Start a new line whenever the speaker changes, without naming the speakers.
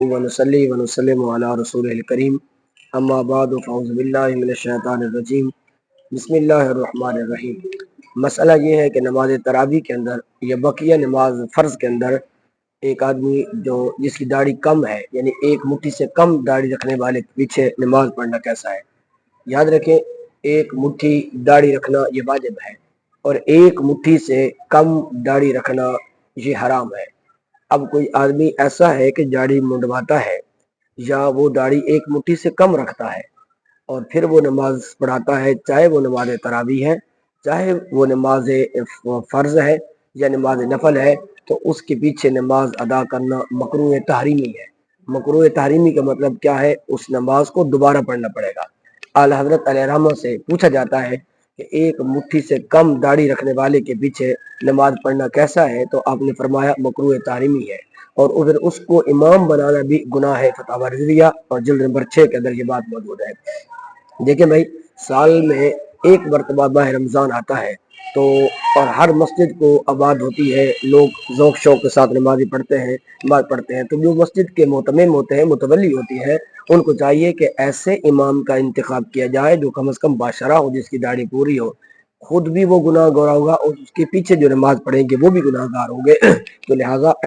ونصلي ونسلم على رسول الكريم اما بعد فاعوذ باللہ من الشیطان الرجیم بسم اللہ الرحمن الرحیم۔ مسئلہ یہ ہے کہ نماز تراویح کے اندر یا بقیہ نماز فرض کے اندر ایک آدمی جس کی داڑھی کم ہے، یعنی ایک مٹھی سے کم داڑھی رکھنے والے کے پیچھے نماز پڑھنا کیسا ہے؟ یاد رکھیں، ایک مٹھی داڑھی رکھنا یہ واجب ہے اور ایک مٹھی سے کم داڑھی رکھنا یہ حرام ہے۔ اب کوئی آدمی ایسا ہے کہ داڑھی منڈواتا ہے یا وہ داڑھی ایک مٹھی سے کم رکھتا ہے اور پھر وہ نماز پڑھاتا ہے، چاہے وہ نماز تراویح ہے، چاہے وہ نماز فرض ہے یا نماز نفل ہے، تو اس کے پیچھے نماز ادا کرنا مکروہ تحریمی ہے۔ مکروہ تحریمی کا مطلب کیا ہے؟ اس نماز کو دوبارہ پڑھنا پڑے گا۔ اعلی حضرت علیہ رحمہ سے پوچھا جاتا ہے کہ ایک مٹھی سے کم داڑھی رکھنے والے کے پیچھے نماز پڑھنا کیسا ہے؟ تو آپ نے فرمایا مکروہ تحریمی ہے، اور ادھر اس کو امام بنانا بھی گناہ ہے۔ فتاوی رضویہ اور جلد نمبر 6 کے اندر یہ بات موجود ہے۔ دیکھیں بھائی، سال میں ایک مرتبہ ماہ رمضان آتا ہے تو اور ہر مسجد کو آباد ہوتی ہے، لوگ ذوق شوق کے ساتھ نمازی پڑھتے ہیں، نماز پڑھتے ہیں، تو جو مسجد کے مہتمم ہوتے ہیں، متولی ہوتی ہے، ان کو چاہیے کہ ایسے امام کا انتخاب کیا جائے جو کم از کم باشرہ ہو، جس کی داڑھی پوری ہو، خود بھی وہ گناہ گار ہوگا اور اس کے پیچھے جو نماز پڑھیں گے وہ بھی گناہ گار ہوں گے۔ تو لہٰذا